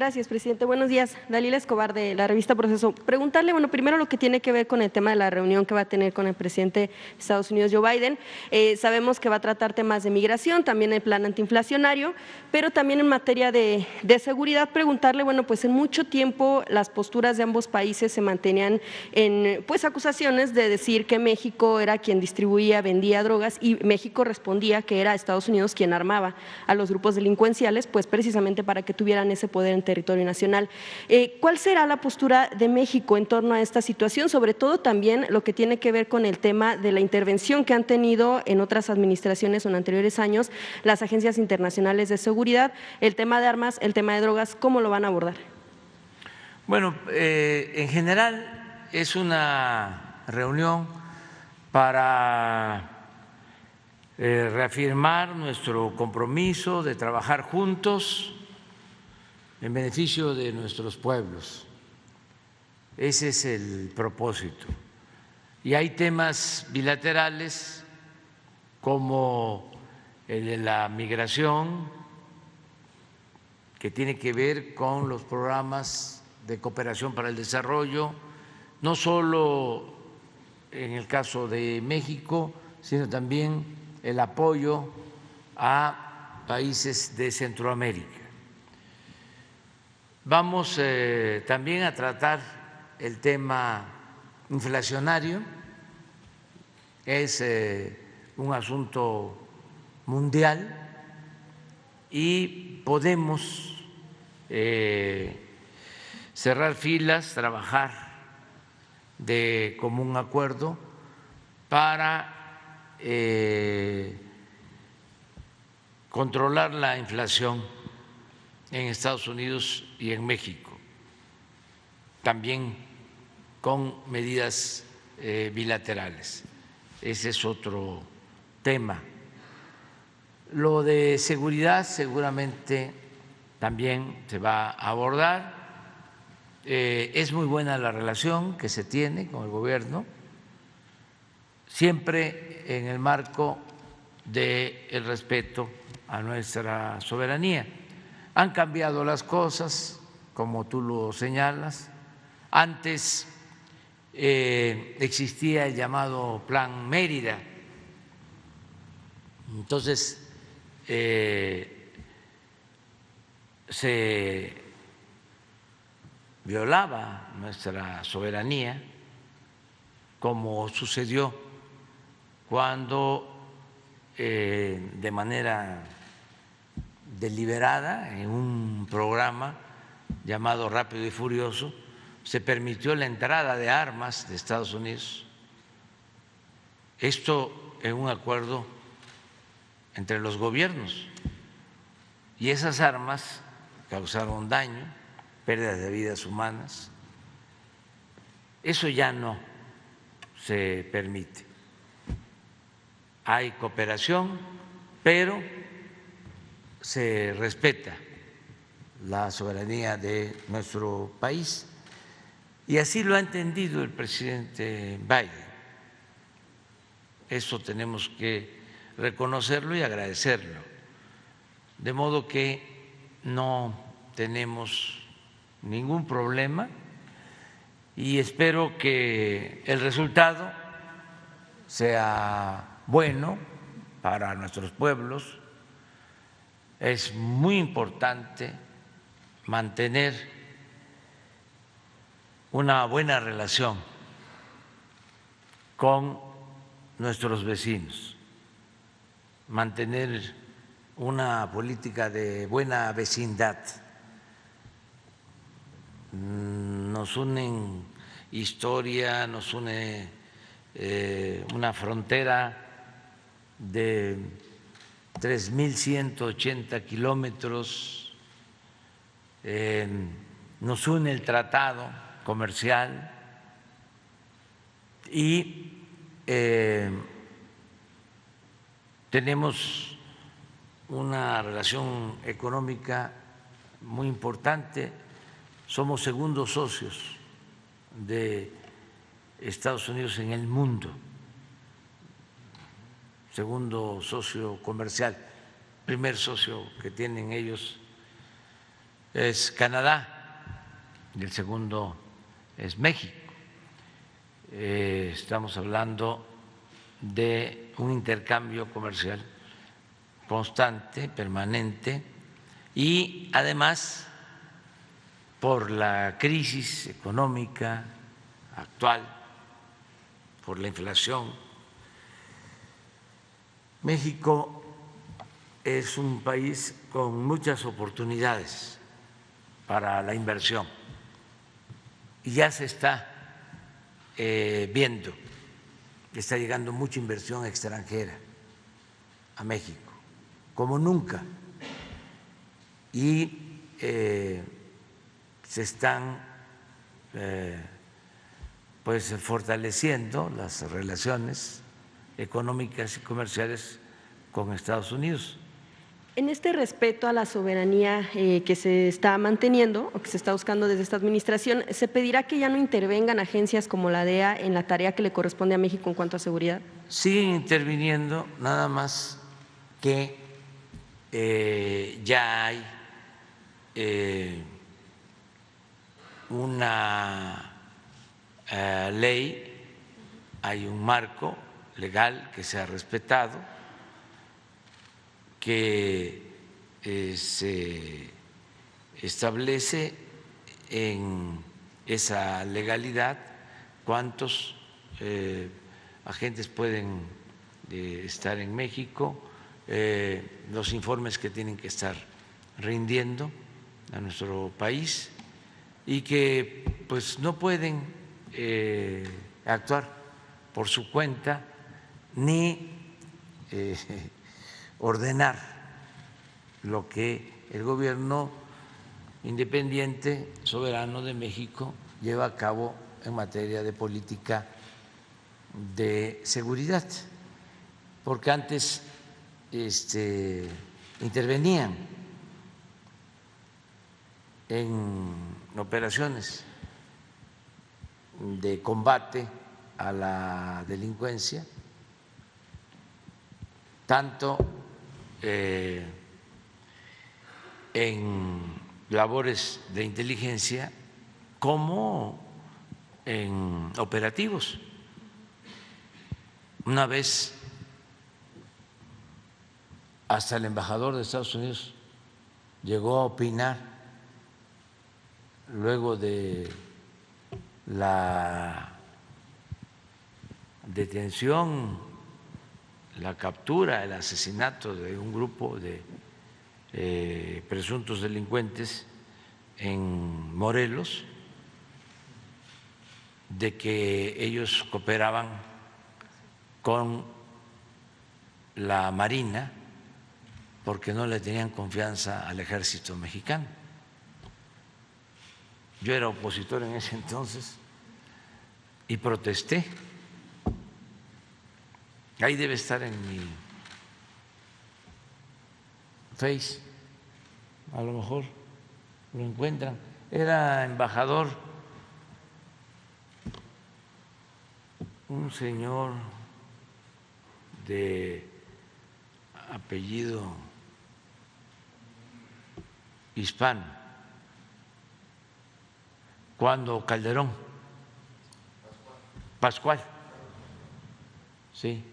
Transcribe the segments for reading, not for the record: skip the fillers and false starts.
Gracias, presidente. Buenos días. Dalila Escobar, de la revista Proceso. Preguntarle, bueno, primero lo que tiene que ver con el tema de la reunión que va a tener con el presidente de Estados Unidos, Joe Biden. Sabemos que va a tratar temas de migración, también el plan antiinflacionario, pero también en materia de seguridad, preguntarle, bueno, pues en mucho tiempo las posturas de ambos países se mantenían en, pues, acusaciones de decir que México era quien distribuía, vendía drogas, y México respondía que era Estados Unidos quien armaba a los grupos delincuenciales, pues precisamente para que tuvieran ese poder en territorio nacional. ¿Cuál será la postura de México en torno a esta situación? Sobre todo también lo que tiene que ver con el tema de la intervención que han tenido en otras administraciones o en anteriores años las agencias internacionales de seguridad, el tema de armas, el tema de drogas, ¿cómo lo van a abordar? Bueno, en general es una reunión para reafirmar nuestro compromiso de trabajar juntos en beneficio de nuestros pueblos. Ese es el propósito. Y hay temas bilaterales como el de la migración, que tiene que ver con los programas de cooperación para el desarrollo, no solo en el caso de México, sino también el apoyo a países de Centroamérica. Vamos también a tratar el tema inflacionario, es un asunto mundial y podemos cerrar filas, trabajar de común acuerdo para controlar la inflación en Estados Unidos y en México, también con medidas bilaterales. Ese es otro tema. Lo de seguridad seguramente también se va a abordar. Es muy buena la relación que se tiene con el gobierno, siempre en el marco del respeto a nuestra soberanía. Han cambiado las cosas, como tú lo señalas. Antes existía el llamado Plan Mérida. Entonces se violaba nuestra soberanía, como sucedió cuando de manera deliberada en un programa llamado Rápido y Furioso se permitió la entrada de armas de Estados Unidos. Esto en un acuerdo entre los gobiernos, y esas armas causaron daño, pérdidas de vidas humanas. Eso ya no se permite. Hay cooperación, pero se respeta la soberanía de nuestro país, y así lo ha entendido el presidente Biden. Eso tenemos que reconocerlo y agradecerlo, de modo que no tenemos ningún problema y espero que el resultado sea bueno para nuestros pueblos. Es muy importante mantener una buena relación con nuestros vecinos, mantener una política de buena vecindad. Nos unen historia, nos une una frontera de 3.180 kilómetros, nos une el tratado comercial y tenemos una relación económica muy importante. Somos segundos socios de Estados Unidos en el mundo, segundo socio comercial. Primer socio que tienen ellos es Canadá y el segundo es México. Estamos hablando de un intercambio comercial constante, permanente, y además por la crisis económica actual, por la inflación, México es un país con muchas oportunidades para la inversión y ya se está viendo que está llegando mucha inversión extranjera a México, como nunca, y se están pues fortaleciendo las relaciones económicas y comerciales con Estados Unidos. En este respeto a la soberanía que se está manteniendo o que se está buscando desde esta administración, ¿se pedirá que ya no intervengan agencias como la DEA en la tarea que le corresponde a México en cuanto a seguridad? Siguen interviniendo, nada más que ya hay una ley, hay un marco legal que se ha respetado, que se establece en esa legalidad cuántos agentes pueden estar en México, los informes que tienen que estar rindiendo a nuestro país y que pues no pueden actuar por su cuenta ni ordenar lo que el gobierno independiente, soberano de México lleva a cabo en materia de política de seguridad, porque antes intervenían en operaciones de combate a la delincuencia, tanto en labores de inteligencia como en operativos. Una vez hasta el embajador de Estados Unidos llegó a opinar luego de la detención, la captura, el asesinato de un grupo de presuntos delincuentes en Morelos, de que ellos cooperaban con la Marina porque no le tenían confianza al ejército mexicano. Yo era opositor en ese entonces y protesté. Ahí debe estar en mi Face, a lo mejor lo encuentran. Era embajador un señor de apellido hispano, cuando Calderón, Pascual, sí,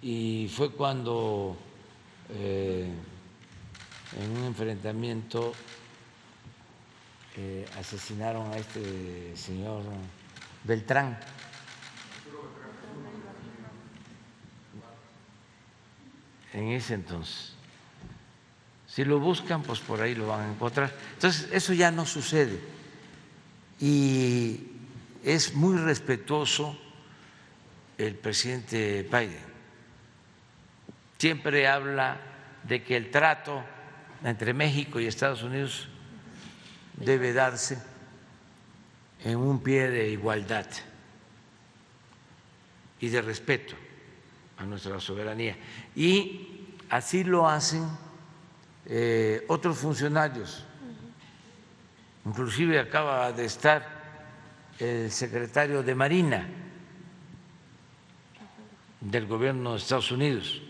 y fue cuando en un enfrentamiento asesinaron a este señor Beltrán. En ese entonces. Si lo buscan, pues por ahí lo van a encontrar. Entonces, eso ya no sucede. Y es muy respetuoso el presidente Biden. Siempre habla de que el trato entre México y Estados Unidos debe darse en un pie de igualdad y de respeto a nuestra soberanía. Y así lo hacen otros funcionarios. Inclusive acaba de estar el secretario de Marina del gobierno de Estados Unidos.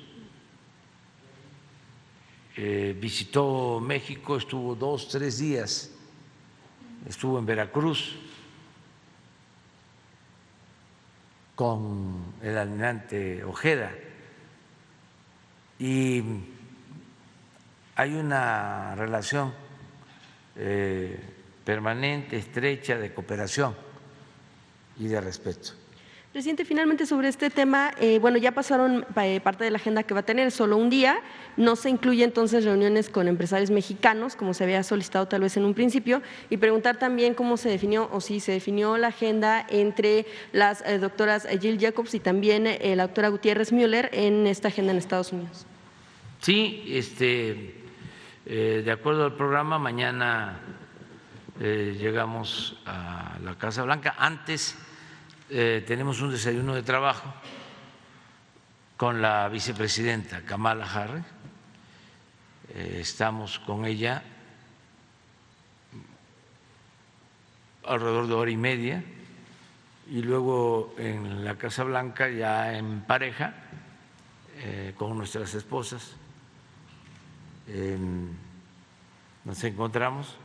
visitó México, estuvo 2, 3 días, estuvo en Veracruz con el almirante Ojeda y hay una relación permanente, estrecha, de cooperación y de respeto. Presidente, finalmente sobre este tema, bueno, ya pasaron parte de la agenda que va a tener, solo un día, no se incluye entonces reuniones con empresarios mexicanos, como se había solicitado tal vez en un principio, y preguntar también cómo se definió o si se definió la agenda entre las doctoras Jill Jacobs y también la doctora Gutiérrez Müller en esta agenda en Estados Unidos. Sí, de acuerdo al programa, mañana llegamos a la Casa Blanca. Antes tenemos un desayuno de trabajo con la vicepresidenta Kamala Harris. Estamos con ella alrededor de hora y media y luego en la Casa Blanca ya en pareja con nuestras esposas nos encontramos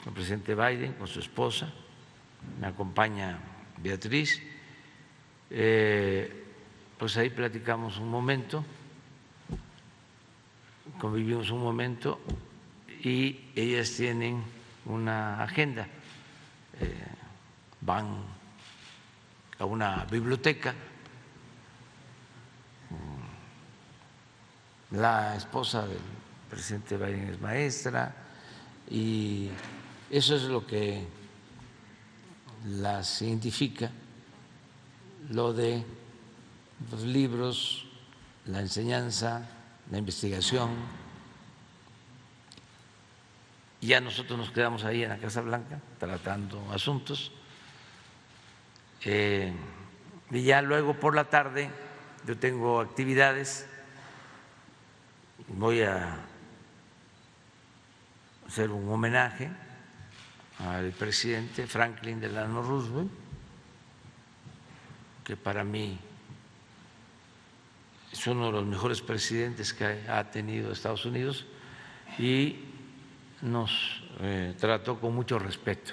con el presidente Biden, con su esposa, me acompaña Beatriz, pues ahí platicamos un momento, convivimos un momento y ellas tienen una agenda, van a una biblioteca, la esposa del presidente Biden es maestra y eso es lo que las identifica, lo de los libros, la enseñanza, la investigación. Y ya nosotros nos quedamos ahí en la Casa Blanca tratando asuntos. Y ya luego por la tarde yo tengo actividades, voy a hacer un homenaje al presidente Franklin Delano Roosevelt, que para mí es uno de los mejores presidentes que ha tenido Estados Unidos y nos trató con mucho respeto.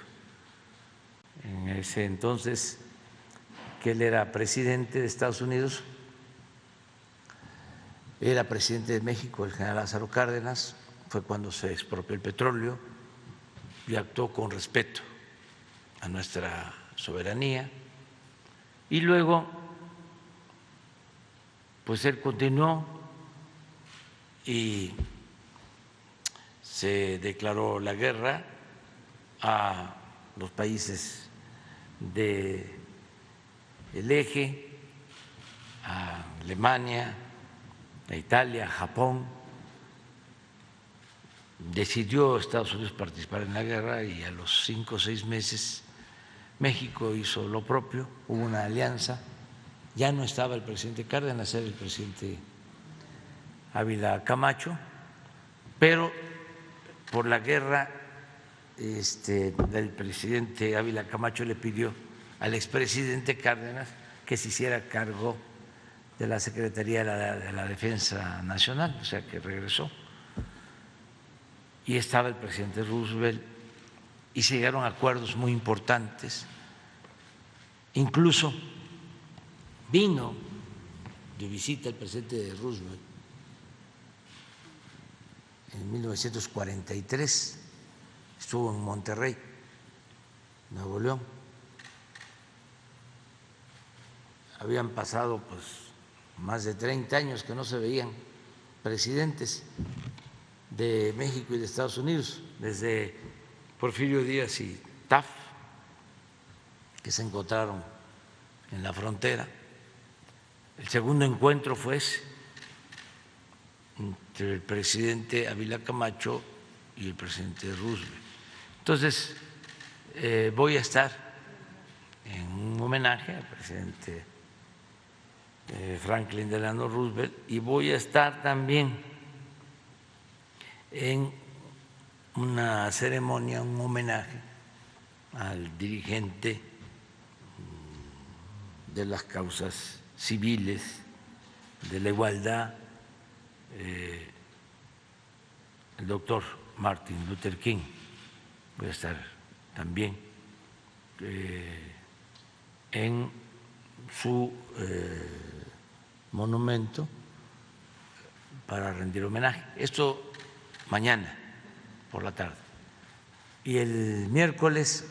En ese entonces que él era presidente de Estados Unidos, era presidente de México el general Lázaro Cárdenas, fue cuando se expropió el petróleo y actuó con respeto a nuestra soberanía. Y luego, pues él continuó y se declaró la guerra a los países del eje, a Alemania, a Italia, a Japón. Decidió Estados Unidos participar en la guerra y a los 5 o 6 meses México hizo lo propio, hubo una alianza, ya no estaba el presidente Cárdenas, era el presidente Ávila Camacho, pero por la guerra el presidente Ávila Camacho le pidió al expresidente Cárdenas que se hiciera cargo de la Secretaría de la Defensa Nacional, o sea que regresó. Y estaba el presidente Roosevelt y se llegaron a acuerdos muy importantes. Incluso vino de visita el presidente Roosevelt en 1943, estuvo en Monterrey, Nuevo León. Habían pasado pues más de 30 años que no se veían presidentes de México y de Estados Unidos, desde Porfirio Díaz y Taft, que se encontraron en la frontera. El segundo encuentro fue ese, entre el presidente Ávila Camacho y el presidente Roosevelt. Entonces, voy a estar en un homenaje al presidente Franklin Delano Roosevelt y voy a estar también en una ceremonia, un homenaje al dirigente de las causas civiles, de la igualdad, el doctor Martin Luther King, voy a estar también en su monumento para rendir homenaje. Esto mañana por la tarde. Y el miércoles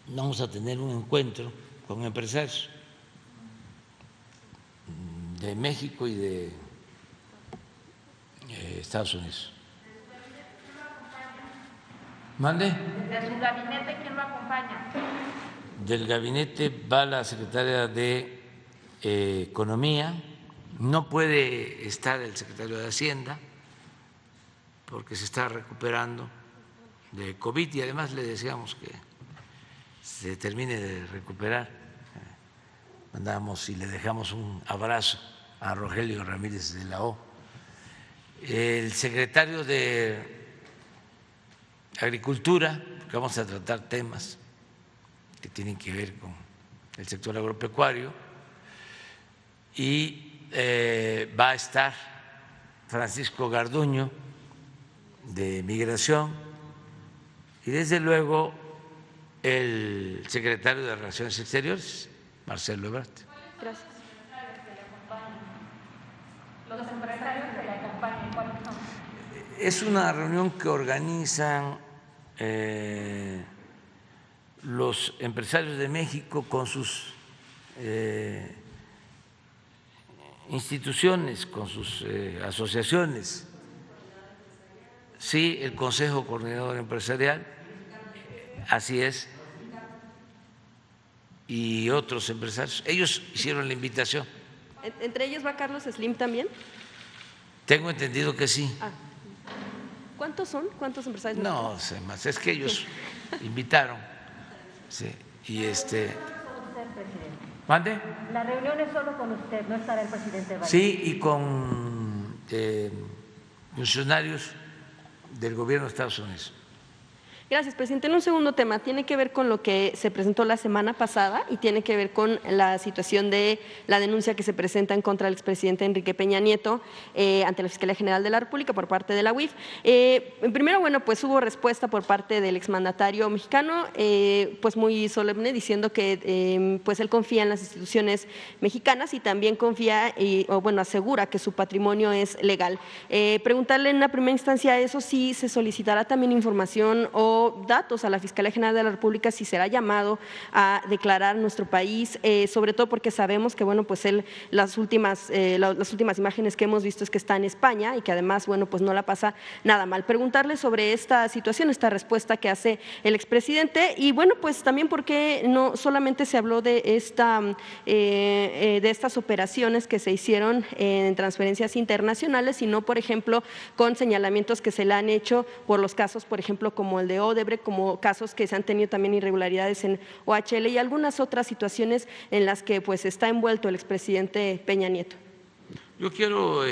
vamos a tener un encuentro con empresarios de México y de Estados Unidos. ¿Mande? ¿De su gabinete quién lo acompaña? Del gabinete va la secretaria de Economía. No puede estar el secretario de Hacienda porque se está recuperando de COVID y además le deseamos que se termine de recuperar. Mandamos y le dejamos un abrazo a Rogelio Ramírez de la O. El secretario de Agricultura, porque vamos a tratar temas que tienen que ver con el sector agropecuario, y va a estar Francisco Garduño de Migración y desde luego el secretario de Relaciones Exteriores, Marcelo Ebrard. Gracias. Los empresarios que le acompañan, ¿cuáles son? Es una reunión que organizan los empresarios de México con sus instituciones, con sus asociaciones. Sí, el Consejo Coordinador Empresarial, así es, y otros empresarios. Ellos hicieron la invitación. ¿Entre ellos va Carlos Slim también? Tengo entendido que sí. Ah. ¿Cuántos son? ¿Cuántos empresarios? No sé más, es que ellos invitaron. Sí, y ¿mande? La reunión es solo con usted, no estará el presidente Biden. Sí, y con funcionarios del gobierno de Estados Unidos. Gracias, presidente. En un segundo tema, tiene que ver con lo que se presentó la semana pasada y tiene que ver con la situación de la denuncia que se presenta en contra del expresidente Enrique Peña Nieto ante la Fiscalía General de la República por parte de la UIF. Primero, bueno, pues hubo respuesta por parte del exmandatario mexicano, pues muy solemne, diciendo que pues él confía en las instituciones mexicanas y también confía, o bueno, asegura que su patrimonio es legal. Preguntarle en una primera instancia eso, si se solicitará también información o datos a la Fiscalía General de la República, si será llamado a declarar nuestro país, sobre todo porque sabemos que bueno, pues él las últimas imágenes que hemos visto es que está en España y que además bueno, pues no la pasa nada mal. Preguntarle sobre esta situación, esta respuesta que hace el expresidente y bueno, pues también porque no solamente se habló de estas operaciones que se hicieron en transferencias internacionales, sino por ejemplo con señalamientos que se le han hecho por los casos, por ejemplo, como el de Odebrecht, como casos que se han tenido también irregularidades en OHL y algunas otras situaciones en las que pues está envuelto el expresidente Peña Nieto. Yo quiero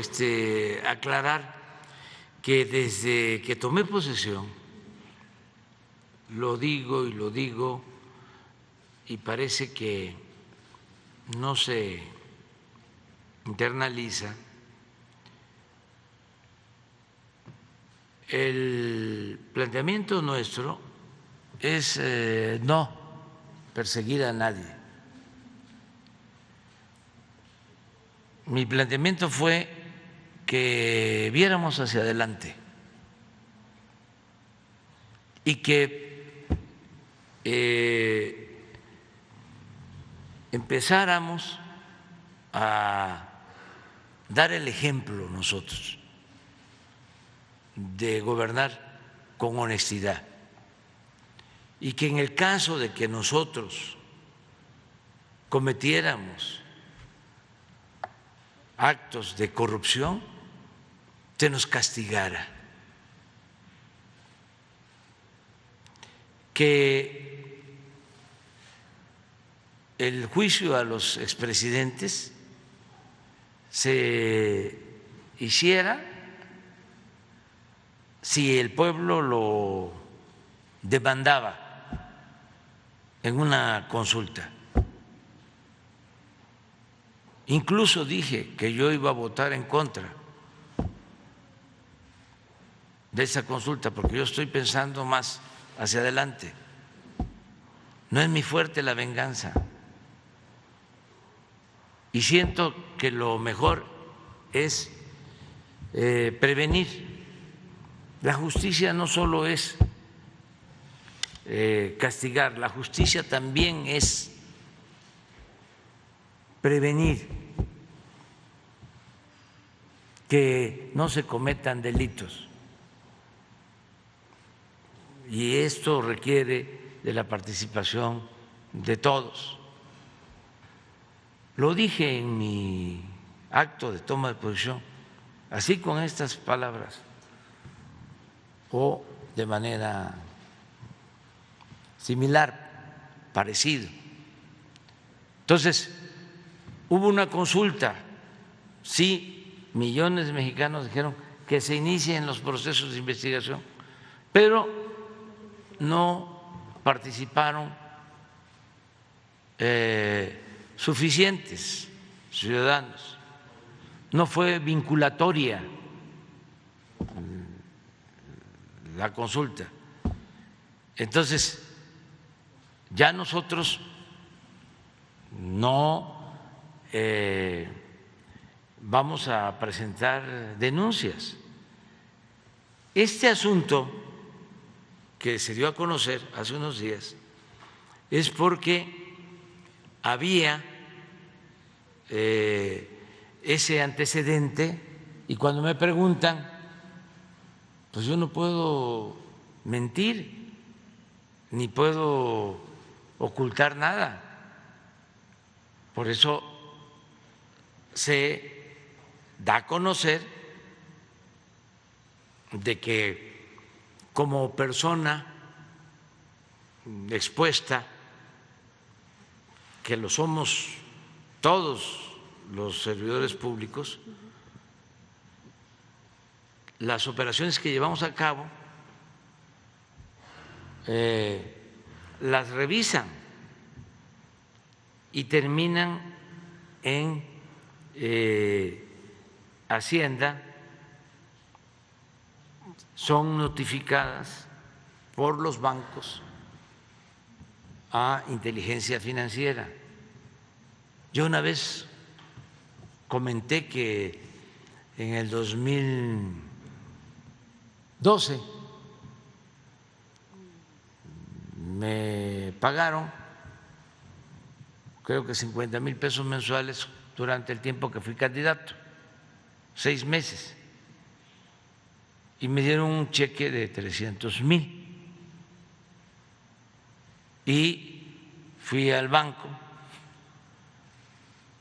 aclarar que desde que tomé posesión, lo digo y parece que no se internaliza, el planteamiento nuestro es no perseguir a nadie. Mi planteamiento fue que viéramos hacia adelante y que empezáramos a dar el ejemplo nosotros de gobernar con honestidad y que en el caso de que nosotros cometiéramos actos de corrupción, se nos castigara, que el juicio a los expresidentes se hiciera si el pueblo lo demandaba en una consulta. Incluso dije que yo iba a votar en contra de esa consulta, porque yo estoy pensando más hacia adelante. No es mi fuerte la venganza. Y siento que lo mejor es prevenir. La justicia no solo es castigar, la justicia también es prevenir que no se cometan delitos. Y esto requiere de la participación de todos. Lo dije en mi acto de toma de posición, así con estas palabras o de manera similar, parecido. Entonces, hubo una consulta, sí, millones de mexicanos dijeron que se inicien los procesos de investigación, pero no participaron suficientes ciudadanos, no fue vinculatoria la consulta. Entonces, ya nosotros no vamos a presentar denuncias. Este asunto que se dio a conocer hace unos días es porque había ese antecedente y cuando me preguntan, pues yo no puedo mentir ni puedo ocultar nada. Por eso se da a conocer de que como persona expuesta, que lo somos todos los servidores públicos, las operaciones que llevamos a cabo las revisan y terminan en Hacienda, son notificadas por los bancos a Inteligencia Financiera. Yo una vez comenté que en el 2012 me pagaron creo que 50,000 pesos mensuales durante el tiempo que fui candidato, 6 meses, y me dieron un cheque de 300,000 y fui al banco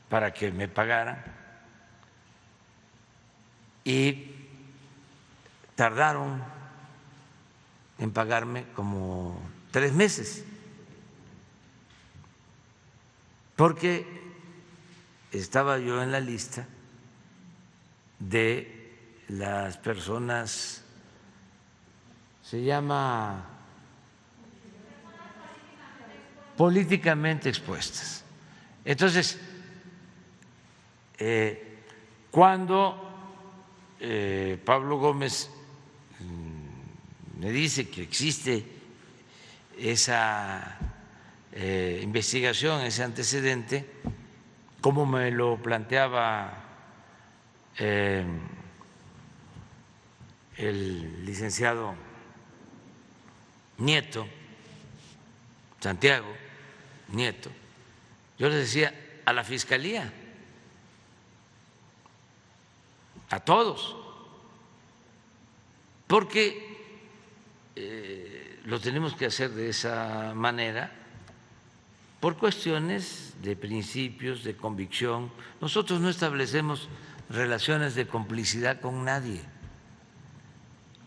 para que me pagaran y tardaron en pagarme como 3 meses, porque estaba yo en la lista de las personas, se llama políticamente expuestas. Entonces, cuando Pablo Gómez me dice que existe esa investigación, ese antecedente, como me lo planteaba el licenciado Nieto, Santiago Nieto, yo les decía a la Fiscalía, a todos, porque lo tenemos que hacer de esa manera por cuestiones de principios, de convicción. Nosotros no establecemos relaciones de complicidad con nadie,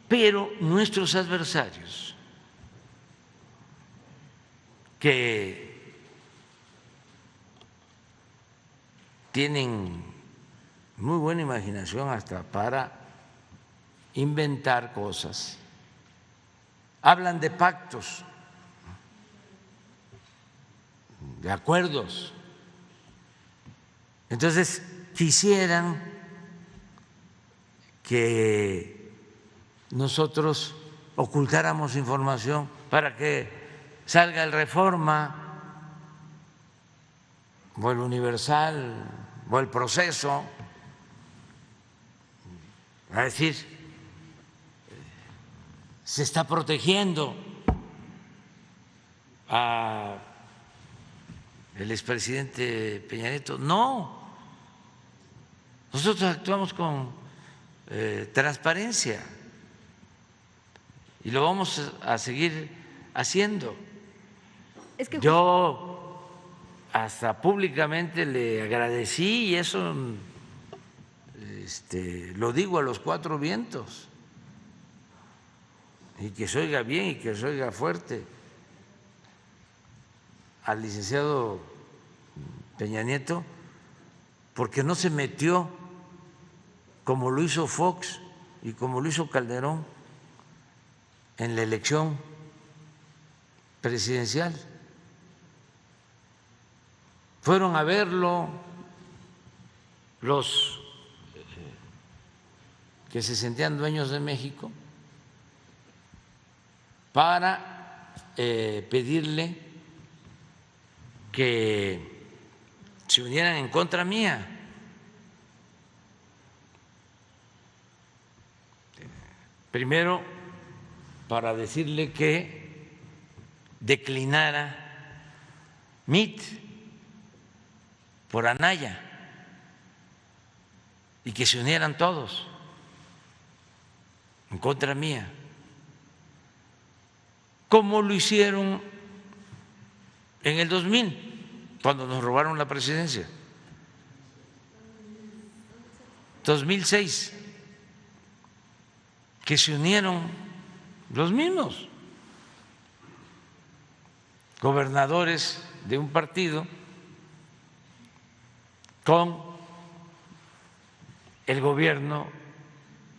pero nuestros adversarios, que tienen muy buena imaginación hasta para inventar cosas, hablan de pactos, de acuerdos. Entonces quisieran que nosotros ocultáramos información para que salga el Reforma o el Universal o el Proceso a decir se está protegiendo a el expresidente Peña Nieto. No, nosotros actuamos con transparencia y lo vamos a seguir haciendo. Es que yo hasta públicamente le agradecí y eso lo digo a los cuatro vientos, y que se oiga bien y que se oiga fuerte, al licenciado Peña Nieto, porque no se metió como lo hizo Fox y como lo hizo Calderón en la elección presidencial. Fueron a verlo los que se sentían dueños de México para pedirle que se unieran en contra mía. Primero, para decirle que declinara MIT por Anaya y que se unieran todos en contra mía, como lo hicieron en el 2000, cuando nos robaron la presidencia. 2006, que se unieron los mismos gobernadores de un partido con el gobierno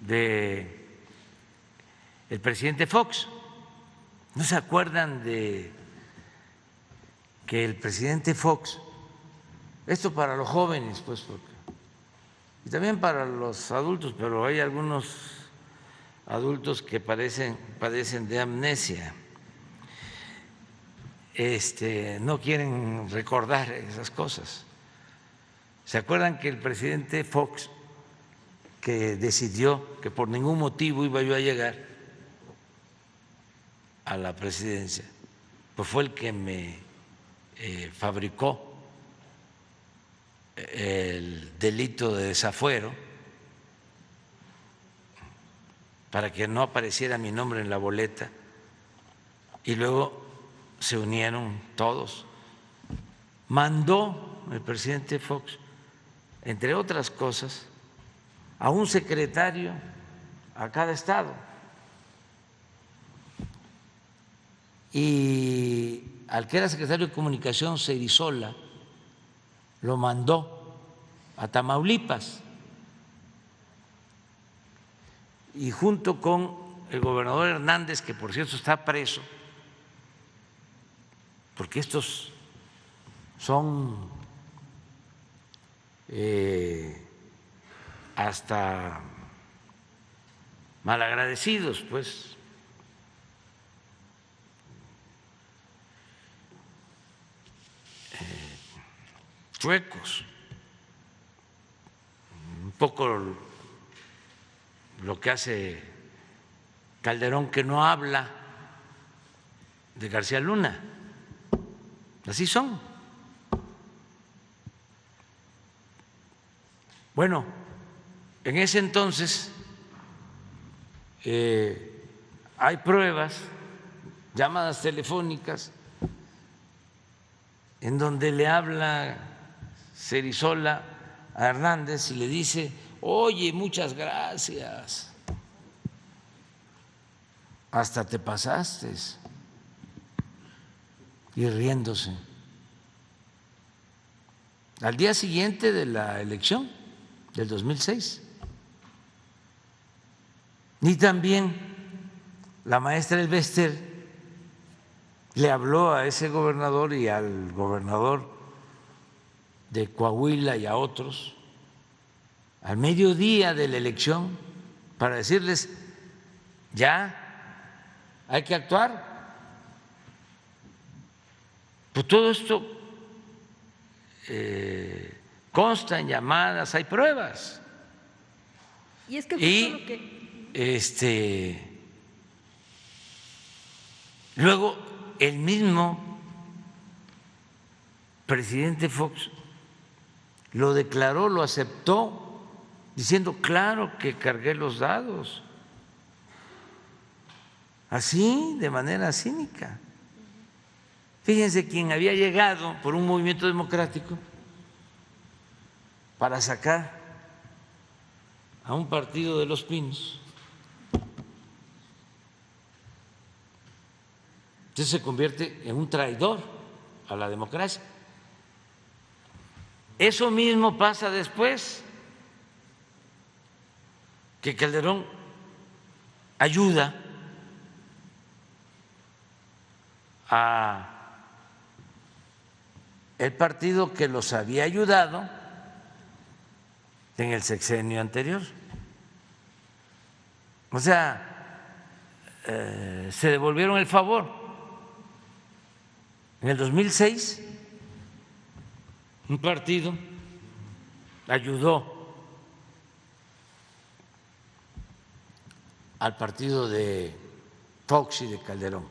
de el presidente Fox. ¿No se acuerdan de que el presidente Fox, esto para los jóvenes, pues, y también para los adultos, pero hay algunos adultos que padecen de amnesia, no quieren recordar esas cosas? ¿Se acuerdan que el presidente Fox, que decidió que por ningún motivo iba yo a llegar a la presidencia, pues fue el que me fabricó el delito de desafuero para que no apareciera mi nombre en la boleta, y luego se unieron todos? Mandó el presidente Fox, entre otras cosas, a un secretario a cada estado, y al que era secretario de Comunicación, Cerizola, lo mandó a Tamaulipas, y junto con el gobernador Hernández, que por cierto está preso, porque estos son hasta malagradecidos, pues, chuecos, un poco lo que hace Calderón, que no habla de García Luna. Así son. Bueno, en ese entonces hay pruebas, llamadas telefónicas, en donde le habla Cerizola a Hernández y le dice: oye, muchas gracias, hasta te pasaste, y riéndose. Al día siguiente de la elección del 2006. Y también la maestra Elbester le habló a ese gobernador y al gobernador de Coahuila y a otros al mediodía de la elección para decirles ya hay que actuar. Pues todo esto consta en llamadas, hay pruebas. Y es que luego el mismo presidente Fox lo declaró, lo aceptó, diciendo claro que cargué los dados, así de manera cínica. Fíjense quién había llegado por un movimiento democrático para sacar a un partido de Los Pinos. Entonces se convierte en un traidor a la democracia. Eso mismo pasa después, que Calderón ayuda a el partido que los había ayudado en el sexenio anterior. O sea, se devolvieron el favor. En el 2006, un partido ayudó al partido de Fox y de Calderón.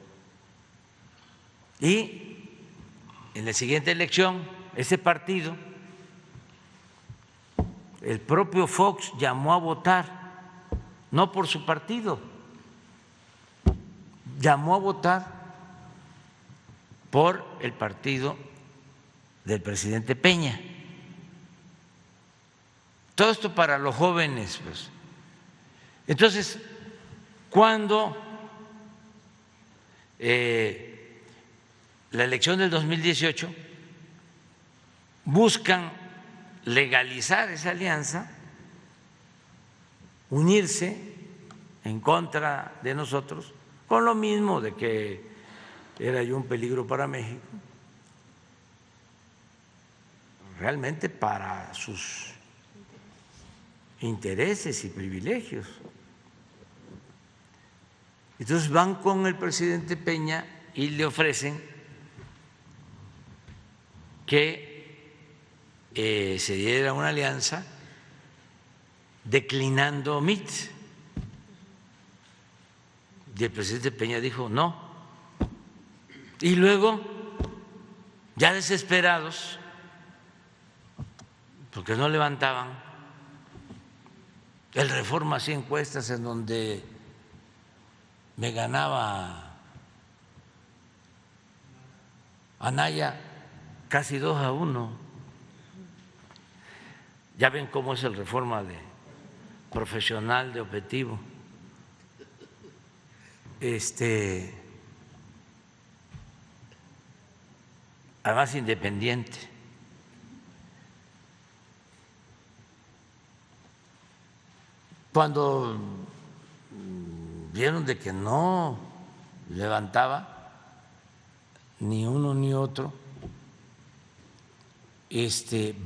Y en la siguiente elección, ese partido, el propio Fox llamó a votar, no por su partido, llamó a votar por el partido del presidente Peña. Todo esto para los jóvenes, pues. Entonces, cuando la elección del 2018 buscan legalizar esa alianza, unirse en contra de nosotros, con lo mismo de que era yo un peligro para México, realmente para sus intereses y privilegios. Entonces van con el presidente Peña y le ofrecen que se diera una alianza declinando MIT. Y el presidente Peña dijo no. Y luego, ya desesperados, porque no levantaban, el Reforma hacía encuestas en donde me ganaba Anaya casi 2-1. Ya ven cómo es el Reforma de profesional, de objetivo. Además independiente. Cuando vieron de que no levantaba ni uno ni otro,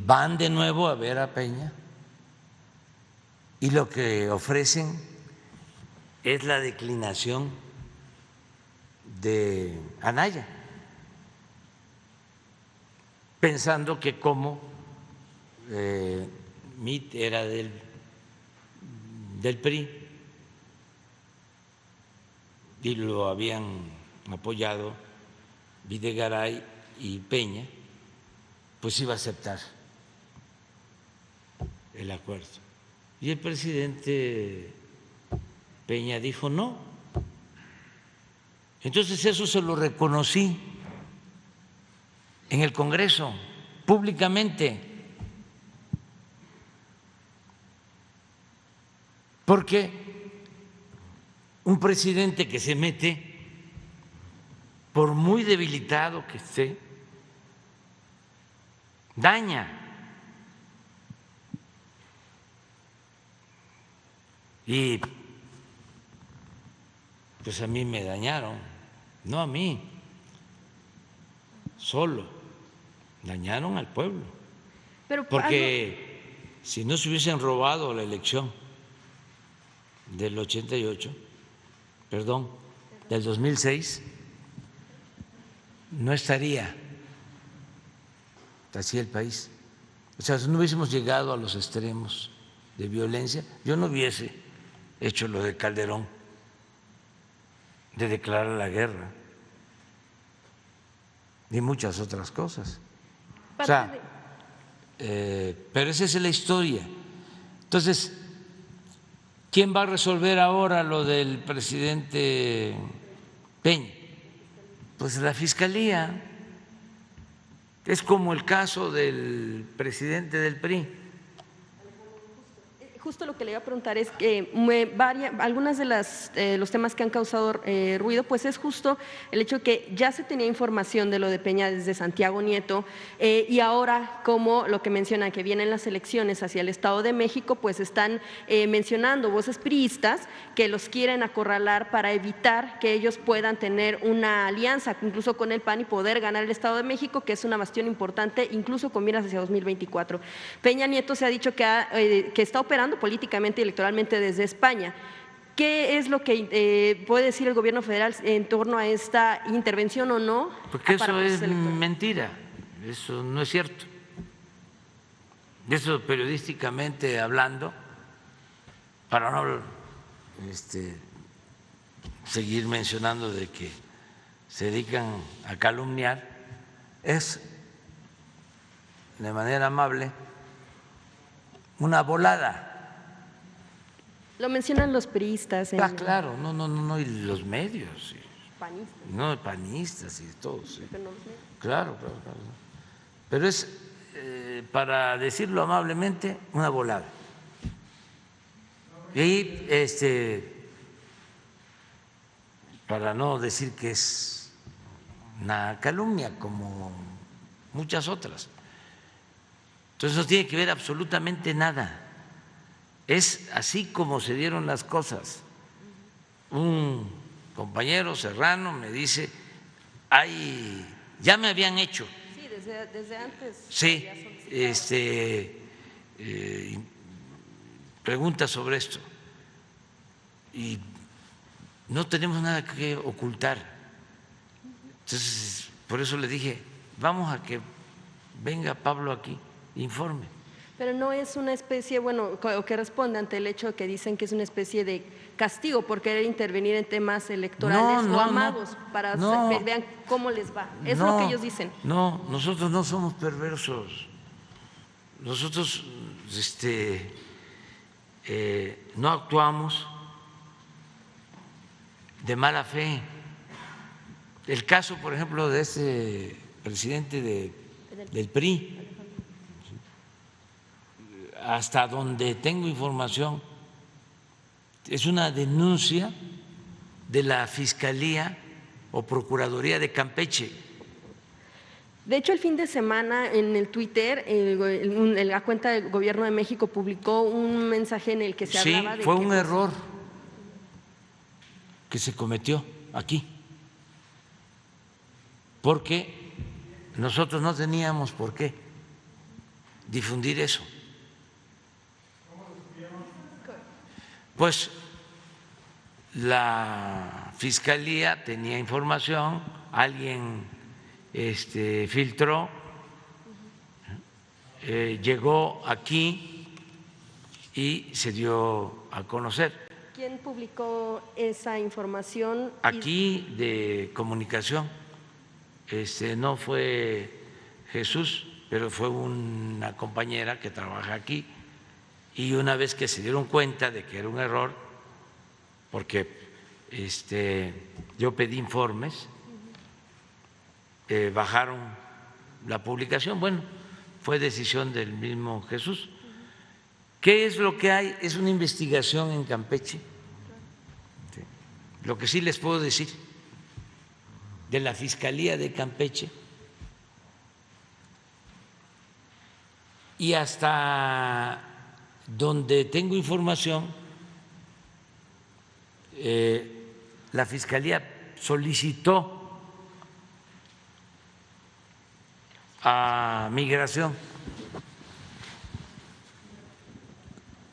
van de nuevo a ver a Peña y lo que ofrecen es la declinación de Anaya, pensando que como MIT era del PRI y lo habían apoyado Videgaray y Peña, pues iba a aceptar el acuerdo. Y el presidente Peña dijo no. Entonces eso se lo reconocí en el Congreso, públicamente, porque un presidente que se mete, por muy debilitado que esté, daña. Y pues a mí me dañaron, no a mí solo, dañaron al pueblo. Porque si no se hubiesen robado la elección del 88, perdón, del 2006, no estaría así el país. O sea, si no hubiésemos llegado a los extremos de violencia, yo no hubiese hecho lo de Calderón, de declarar la guerra, y muchas otras cosas. O sea, pero esa es la historia. Entonces, ¿quién va a resolver ahora lo del presidente Peña? Pues la Fiscalía. Es como el caso del presidente del PRI. Justo lo que le iba a preguntar es que algunas de los temas que han causado ruido, pues es justo el hecho que ya se tenía información de lo de Peña desde Santiago Nieto y ahora, como lo que mencionan, que vienen las elecciones hacia el Estado de México, pues están mencionando voces priistas que los quieren acorralar para evitar que ellos puedan tener una alianza incluso con el PAN y poder ganar el Estado de México, que es una bastión importante, incluso con miras hacia 2024. Peña Nieto se ha dicho que está operando políticamente y electoralmente desde España. ¿Qué es lo que puede decir el gobierno federal en torno a esta intervención o no? Porque eso es mentira, eso no es cierto. Eso periodísticamente hablando, para no seguir mencionando de que se dedican a calumniar, es de manera amable una volada. Lo mencionan los priistas. Claro, no, y los medios. Panistas. No, panistas y todos. Sí. Pero no, claro. Pero es, para decirlo amablemente, una volada. Y para no decir que es una calumnia como muchas otras. Entonces no tiene que ver absolutamente nada. Es así como se dieron las cosas. Un compañero serrano me dice, ya me habían hecho. Sí, desde antes. Sí, preguntas sobre esto. Y no tenemos nada que ocultar. Entonces, por eso le dije, vamos a que venga Pablo aquí, informe. Pero no es una especie, bueno, que responde ante el hecho de que dicen que es una especie de castigo por querer intervenir en temas electorales o amagos para que vean cómo les va. Es lo que ellos dicen. No, nosotros no somos perversos. Nosotros no actuamos de mala fe. El caso, por ejemplo, de ese presidente del PRI, hasta donde tengo información, es una denuncia de la Fiscalía o Procuraduría de Campeche. De hecho, el fin de semana en el Twitter, la cuenta del Gobierno de México publicó un mensaje en el que se hablaba de fue un error que se cometió aquí, porque nosotros no teníamos por qué difundir eso. Pues la Fiscalía tenía información, alguien filtró, llegó aquí y se dio a conocer. ¿Quién publicó esa información? Aquí de comunicación, no fue Jesús, pero fue una compañera que trabaja aquí. Y una vez que se dieron cuenta de que era un error, porque yo pedí informes, bajaron la publicación. Bueno, fue decisión del mismo Jesús. ¿Qué es lo que hay? Es una investigación en Campeche. Lo que sí les puedo decir de la Fiscalía de Campeche, y hasta donde tengo información, la Fiscalía solicitó a Migración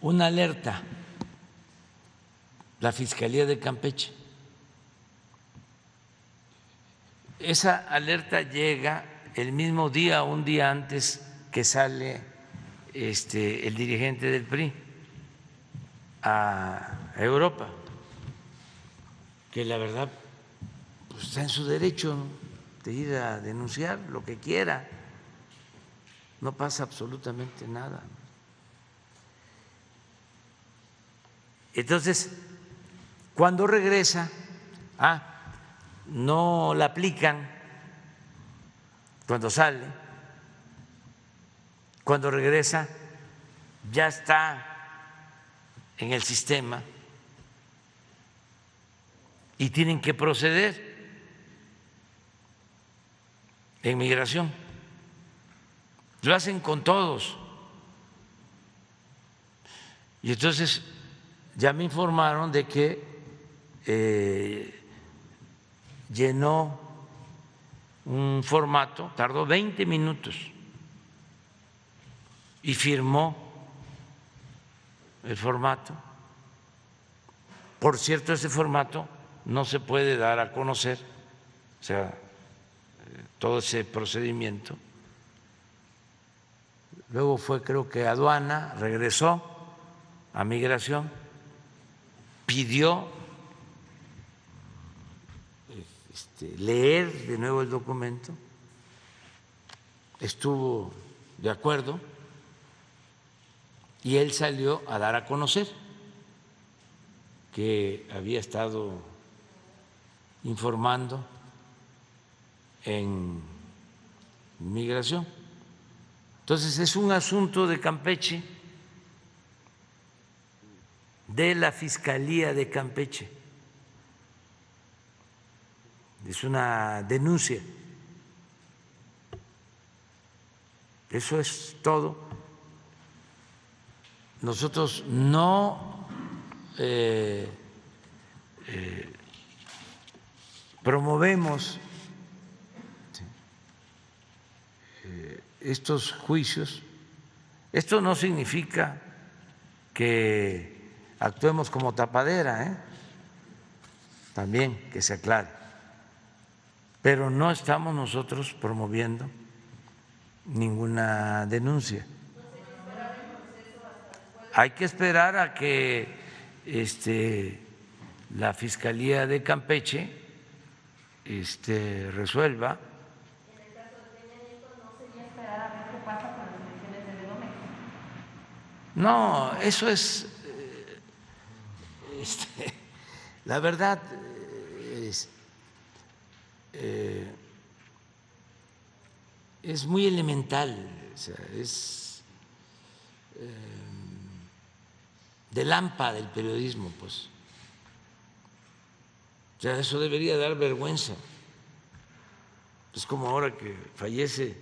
una alerta, la Fiscalía de Campeche, esa alerta llega el mismo día, un día antes que sale el dirigente del PRI a Europa, que la verdad pues, está en su derecho, ¿no?, de ir a denunciar lo que quiera, no pasa absolutamente nada. Entonces, cuando regresa, no la aplican cuando sale, cuando regresa ya está en el sistema y tienen que proceder en migración. Lo hacen con todos. Y entonces ya me informaron de que llenó un formato, tardó 20 minutos y firmó el formato. Por cierto, ese formato no se puede dar a conocer, o sea, todo ese procedimiento. Luego fue, creo que aduana, regresó a migración, pidió leer de nuevo el documento, estuvo de acuerdo y él salió a dar a conocer que había estado informando en migración. Entonces es un asunto de Campeche, de la Fiscalía de Campeche, es una denuncia. Eso es todo. Nosotros no promovemos estos juicios. Esto no significa que actuemos como tapadera, también que se aclare, pero no estamos nosotros promoviendo ninguna denuncia. Hay que esperar a que la Fiscalía de Campeche resuelva. En el caso de Peña Nieto, ¿no sería esperar a ver qué pasa con las elecciones de Edomex? No, eso es, la verdad, es muy elemental, o sea, es de lámpara del periodismo, pues. O sea, eso debería dar vergüenza. Es como ahora que fallece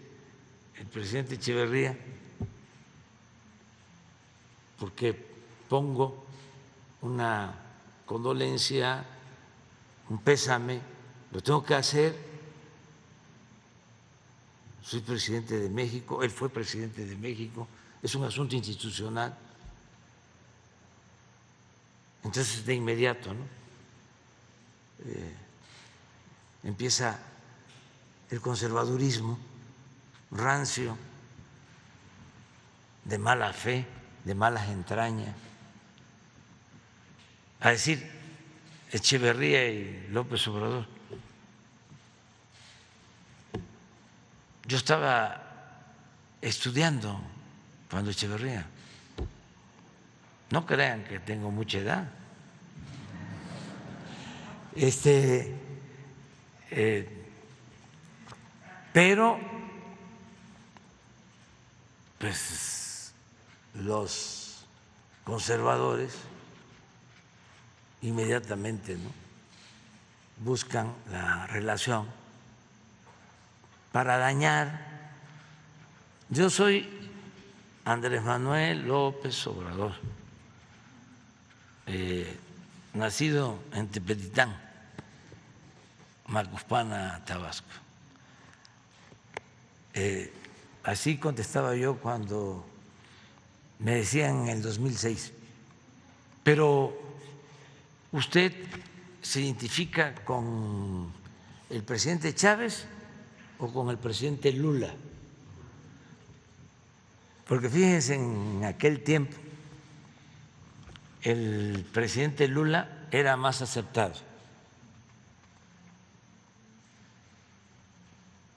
el presidente Echeverría, porque pongo una condolencia, un pésame, lo tengo que hacer. Soy presidente de México, él fue presidente de México, es un asunto institucional. Entonces, de inmediato, ¿no? Empieza el conservadurismo rancio, de mala fe, de malas entrañas, a decir Echeverría y López Obrador. Yo estaba estudiando cuando Echeverría. No crean que tengo mucha edad. Pero pues los conservadores inmediatamente, ¿no?, buscan la relación para dañar. Yo soy Andrés Manuel López Obrador, nacido en Tepetitán, Macuspana, Tabasco. Así contestaba yo cuando me decían en el 2006, pero usted se identifica con el presidente Chávez o con el presidente Lula. Porque fíjense, en aquel tiempo el presidente Lula era más aceptado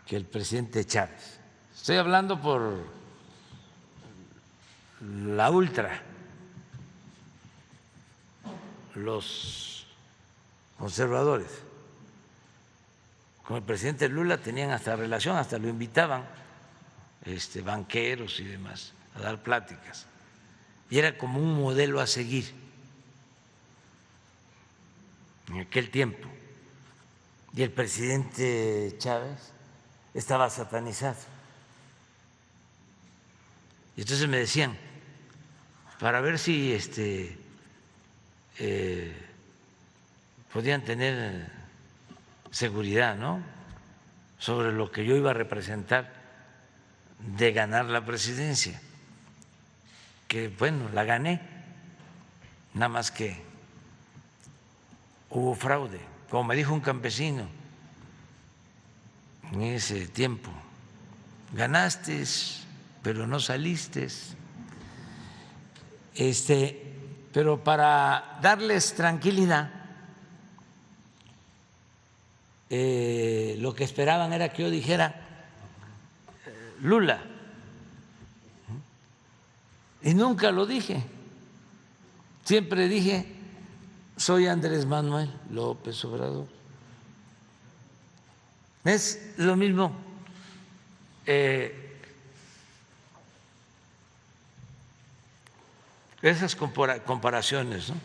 que el presidente Chávez. Estoy hablando por la ultra, los conservadores. Con el presidente Lula tenían hasta relación, hasta lo invitaban banqueros y demás a dar pláticas. Y era como un modelo a seguir en aquel tiempo. Y el presidente Chávez estaba satanizado. Y entonces me decían, para ver si podían tener seguridad, ¿no?, sobre lo que yo iba a representar de ganar la presidencia, que bueno, la gané, nada más que hubo fraude, como me dijo un campesino en ese tiempo: ganaste, pero no saliste. Pero para darles tranquilidad, lo que esperaban era que yo dijera Lula, y nunca lo dije. Siempre dije soy Andrés Manuel López Obrador. Es lo mismo. Esas comparaciones, ¿no?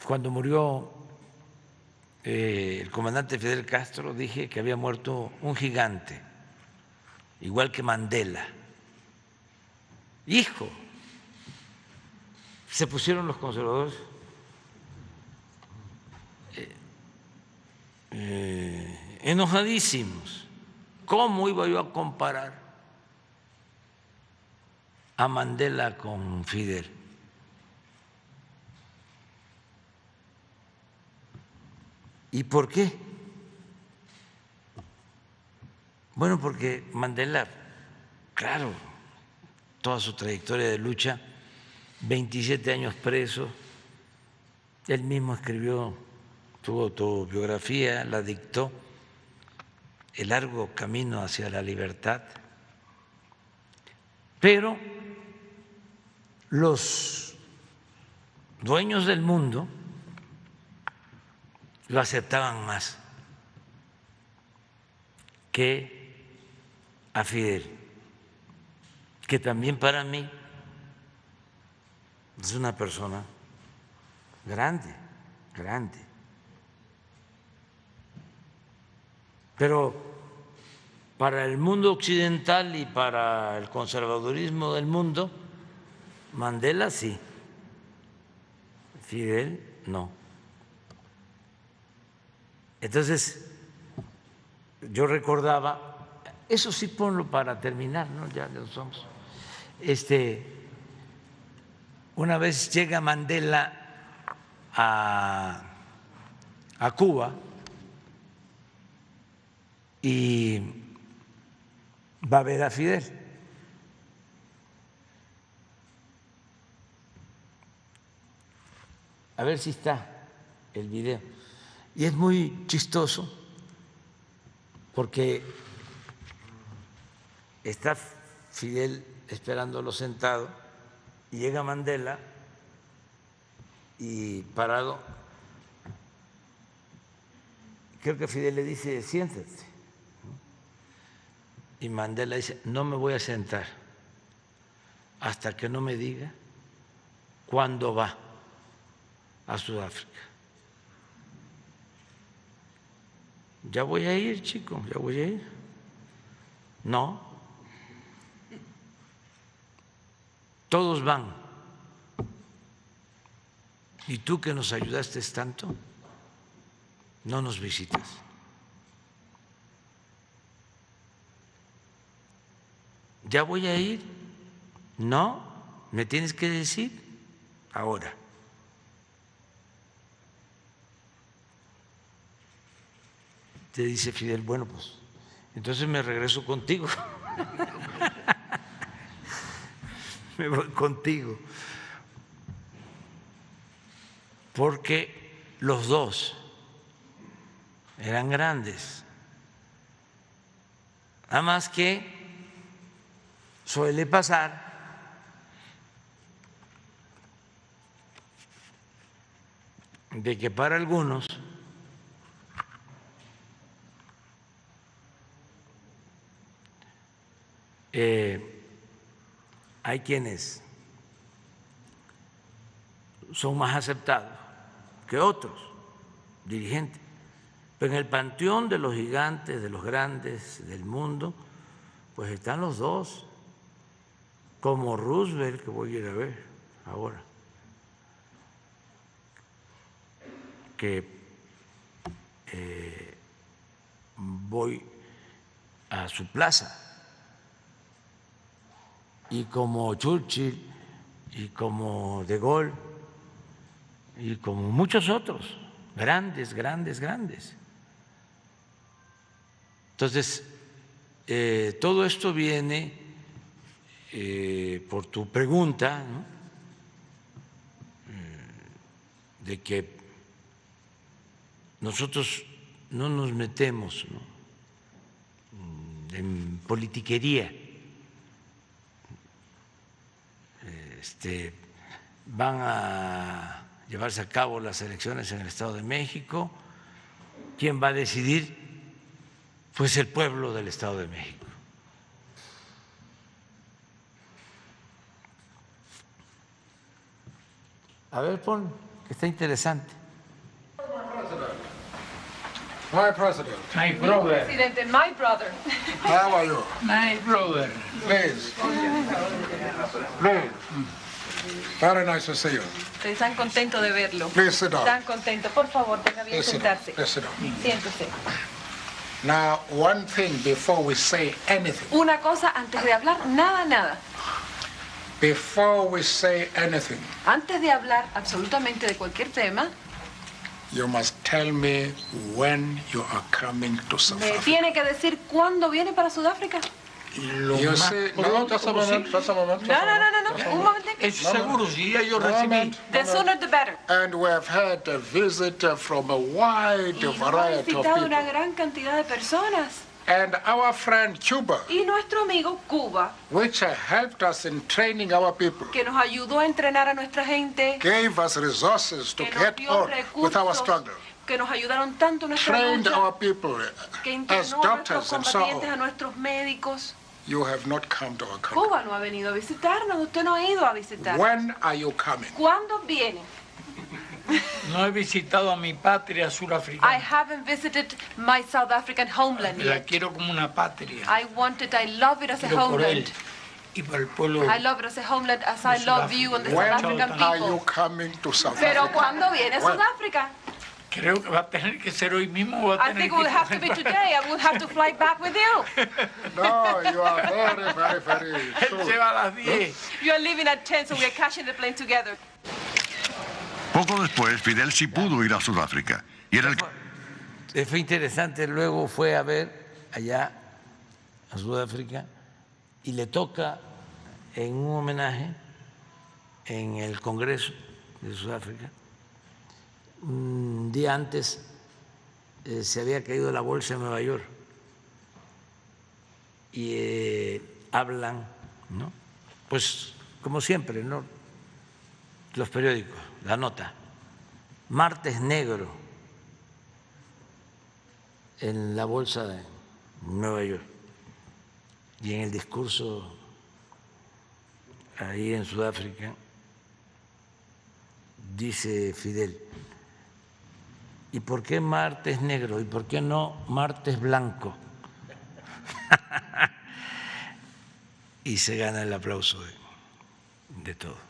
Cuando murió el comandante Fidel Castro, dije que había muerto un gigante, igual que Mandela. Hijo, se pusieron los conservadores enojadísimos. ¿Cómo iba yo a comparar a Mandela con Fidel? ¿Y por qué? Bueno, porque Mandela, claro, toda su trayectoria de lucha, 27 años preso, él mismo escribió su autobiografía, la dictó, El largo camino hacia la libertad. Pero los dueños del mundo lo aceptaban más que a Fidel, que también para mí es una persona grande, grande. Pero para el mundo occidental y para el conservadurismo del mundo, Mandela sí, Fidel no. Entonces, yo recordaba, eso sí ponlo para terminar, ¿no? Ya nos vamos. Una vez llega Mandela a Cuba y va a ver a Fidel. A ver si está el video. Y es muy chistoso porque está Fidel esperándolo sentado y llega Mandela y parado. Creo que Fidel le dice, siéntate. Y Mandela dice, no me voy a sentar hasta que no me diga cuándo va a Sudáfrica. Ya voy a ir, chico, ya voy a ir. No, todos van. Y tú que nos ayudaste tanto, no nos visitas. ¿Ya voy a ir? No, me tienes que decir ahora. te dice Fidel, bueno, pues entonces me regreso contigo. Me voy contigo. Porque los dos eran grandes. Nada más que suele pasar de que para algunos hay quienes son más aceptados que otros dirigentes, pero en el panteón de los gigantes, de los grandes del mundo, pues están los dos, como Roosevelt, que voy a ir a ver ahora, que voy a su plaza, y como Churchill, y como De Gaulle, y como muchos otros, grandes, grandes, grandes. Entonces, todo esto viene por tu pregunta, ¿no? De que nosotros no nos metemos, ¿no?, en politiquería. Van a llevarse a cabo las elecciones en el Estado de México. ¿Quién va a decidir? Pues el pueblo del Estado de México. A ver, pon, que está interesante. My president. My brother. Presidente, my brother. How are you? My brother. Please. Please. Very nice to see you. Están contentos de verlo. Please sit down. Están contentos. Por favor, tenga bien Please sit down. sentarse. Please sit down. Siéntese. Now, one thing before we say anything. Una cosa antes de hablar, nada. Before we say anything, Antes de hablar absolutamente de cualquier tema, you must tell me when you are coming to South me Africa. tiene que decir cuándo viene para Sudáfrica. Lo You más see, no, pronto just a moment, posible. just a moment. No. Un momentito. Es seguro, si ya yo recibí. Moment. The sooner the better. And we have had a visit from a wide Y nos ha variety of visitado una people. gran cantidad de personas. And our friend Cuba, Y nuestro amigo Cuba, which helped us in training our people, que nos ayudó a entrenar a nuestra gente, gave us resources to que nos get dio on with our recursos, struggle, que nos ayudaron tanto en nuestra trained lucha, our people que as entrenó a nuestros doctors and so combatientes, a on. nuestros médicos. You have not come to our country. Cuba no ha venido a visitarnos, usted no ha ido a visitarnos. When are you coming? ¿Cuándo viene? No he visitado a mi patria I surafricana. haven't visited my South African homeland La yet. quiero como una patria. I love it as a Quiero por él homeland. y por el pueblo. I love it as a homeland as I love you and the South When African are you people. coming to South Pero Africa? ¿cuándo viene a When? Sudáfrica? Creo que va a tener que ser hoy mismo o va a I tener think it que will have to be today. I will have to fly back with you. No, you are very Él soon. se va a las 10. You are leaving at 10, so we are catching the plane together. Poco después, Fidel sí pudo ir a Sudáfrica. Y era el Fue interesante, luego fue a ver allá a Sudáfrica y le toca en un homenaje en el Congreso de Sudáfrica. Un día antes se había caído la bolsa en Nueva York y hablan, ¿no?, pues como siempre, ¿no?, los periódicos, la nota, martes negro en la bolsa de Nueva York. Y en el discurso ahí en Sudáfrica dice Fidel, ¿y por qué martes negro? ¿Y por qué no martes blanco? Y se gana el aplauso de todo.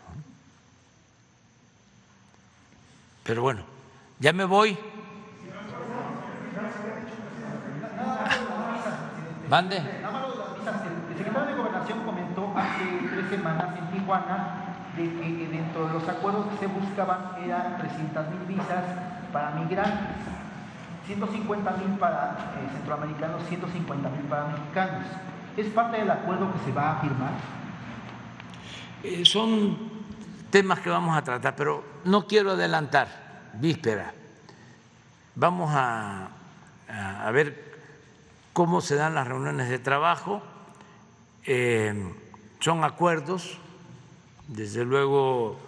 Pero bueno, ya me voy. ¿Mande? El secretario de Gobernación comentó hace 3 semanas en Tijuana de que dentro de los acuerdos que se buscaban eran 300,000 visas para migrantes. 150,000 para centroamericanos, 150,000 para mexicanos. ¿Es parte del acuerdo que se va a firmar? Son temas que vamos a tratar, pero no quiero adelantar, víspera. Vamos a ver cómo se dan las reuniones de trabajo. Son acuerdos, desde luego,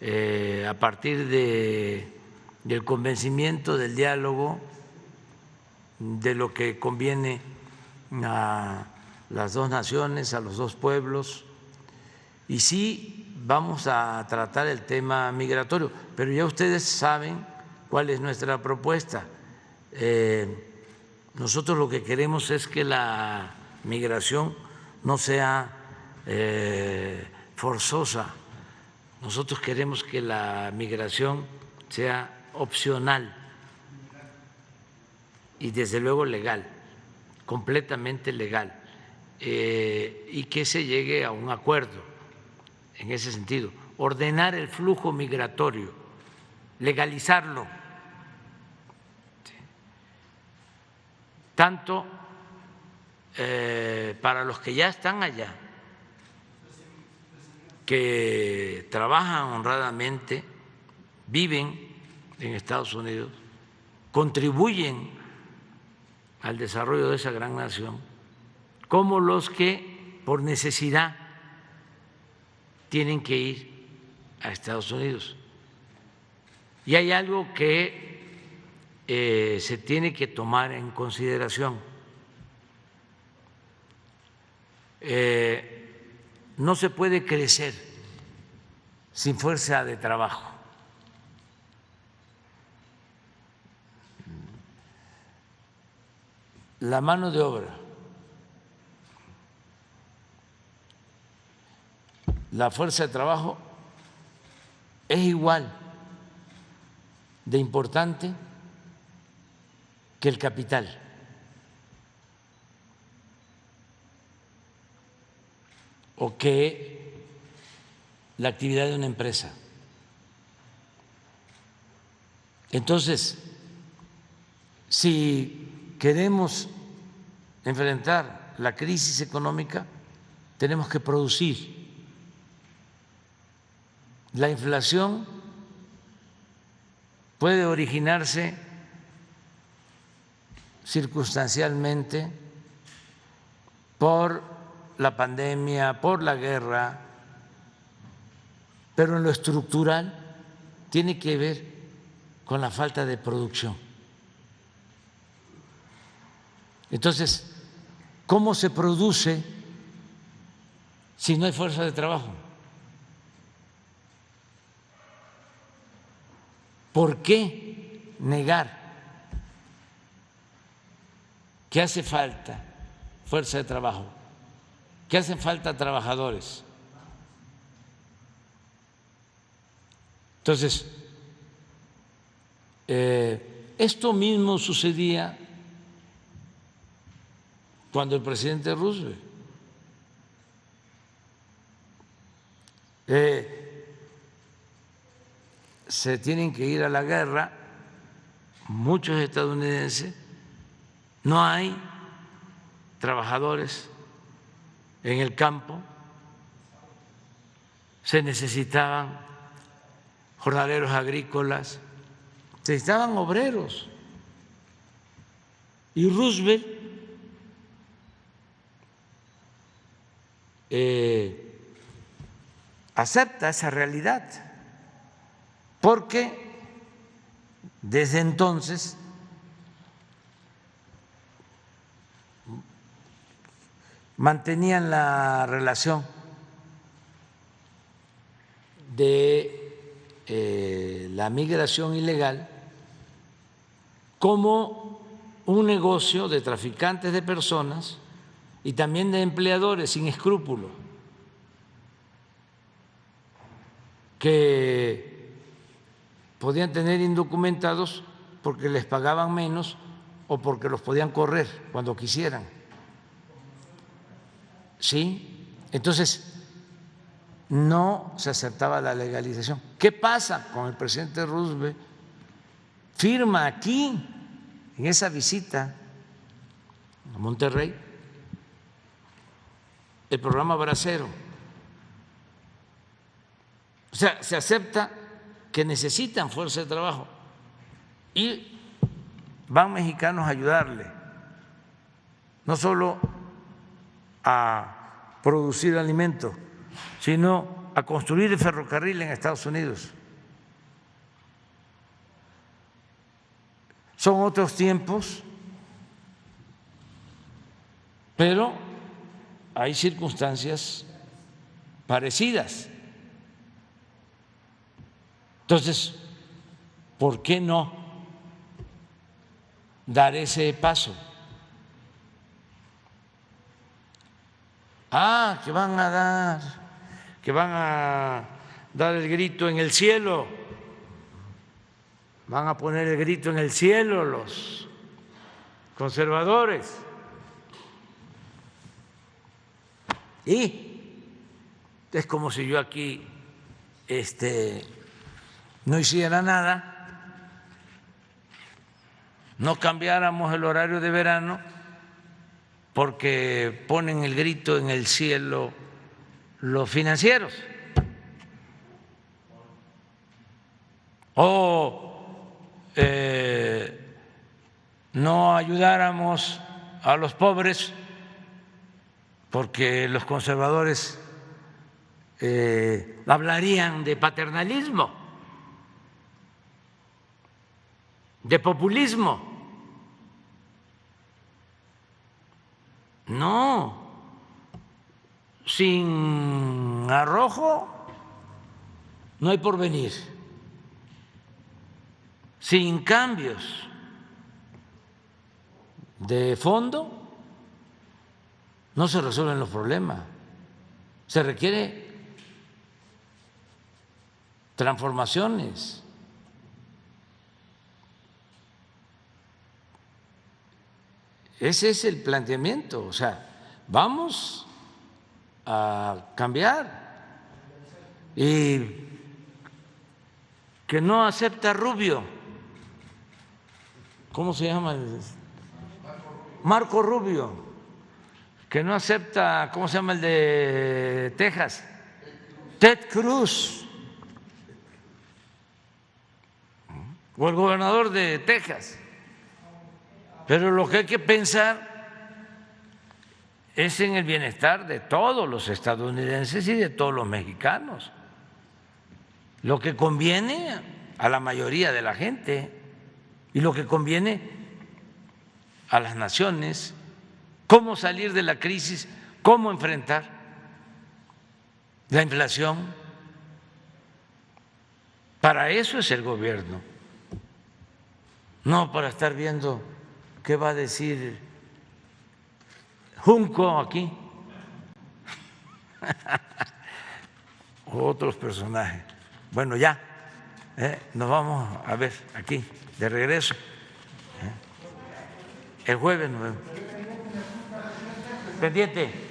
a partir del convencimiento, del diálogo, de lo que conviene a las dos naciones, a los dos pueblos. Y sí, vamos a tratar el tema migratorio, pero ya ustedes saben cuál es nuestra propuesta. Nosotros lo que queremos es que la migración no sea forzosa. Nosotros queremos que la migración sea opcional y desde luego legal, completamente legal, y que se llegue a un acuerdo en ese sentido, ordenar el flujo migratorio, legalizarlo, tanto para los que ya están allá, que trabajan honradamente, viven en Estados Unidos, contribuyen al desarrollo de esa gran nación, como los que por necesidad tienen que ir a Estados Unidos. Y hay algo que se tiene que tomar en consideración. No se puede crecer sin fuerza de trabajo. La mano de obra, la fuerza de trabajo es igual de importante que el capital. O que la actividad de una empresa. Entonces, si queremos enfrentar la crisis económica, tenemos que producir. La inflación puede originarse circunstancialmente por la pandemia, por la guerra, pero en lo estructural tiene que ver con la falta de producción. Entonces, ¿cómo se produce si no hay fuerza de trabajo? ¿Por qué negar que hace falta fuerza de trabajo, que hacen falta trabajadores? Entonces, esto mismo sucedía cuando el presidente Roosevelt se tienen que ir a la guerra muchos estadounidenses, no hay trabajadores en el campo, se necesitaban jornaleros agrícolas, se necesitaban obreros. Y Roosevelt acepta esa realidad, porque desde entonces mantenían la relación de la migración ilegal como un negocio de traficantes de personas y también de empleadores sin escrúpulos que podían tener indocumentados porque les pagaban menos o porque los podían correr cuando quisieran. ¿Sí? Entonces, no se aceptaba la legalización. ¿Qué pasa con el presidente Roosevelt? Firma aquí en esa visita a Monterrey el programa Bracero. O sea, se acepta que necesitan fuerza de trabajo y van mexicanos a ayudarle, no solo a producir alimentos, sino a construir el ferrocarril en Estados Unidos. Son otros tiempos, pero hay circunstancias parecidas. Entonces, ¿por qué no dar ese paso? Que van a dar el grito en el cielo, van a poner el grito en el cielo los conservadores. Y es como si yo aquí no hiciera nada, no cambiáramos el horario de verano porque ponen el grito en el cielo los financieros, o no ayudáramos a los pobres porque los conservadores hablarían de paternalismo, de populismo. No, sin arrojo no hay porvenir, sin cambios de fondo no se resuelven los problemas. Se requiere transformaciones. Ese es el planteamiento, o sea, vamos a cambiar. Y que no acepta Rubio, ¿cómo se llama? Marco Rubio, que no acepta, ¿cómo se llama el de Texas? Ted Cruz, o el gobernador de Texas. Pero lo que hay que pensar es en el bienestar de todos los estadounidenses y de todos los mexicanos, lo que conviene a la mayoría de la gente y lo que conviene a las naciones, cómo salir de la crisis, cómo enfrentar la inflación. Para eso es el gobierno, no para estar viendo qué va a decir Junco aquí o otros personajes. Bueno, ya nos vamos a ver aquí de regreso. El jueves nos vemos. Pendiente.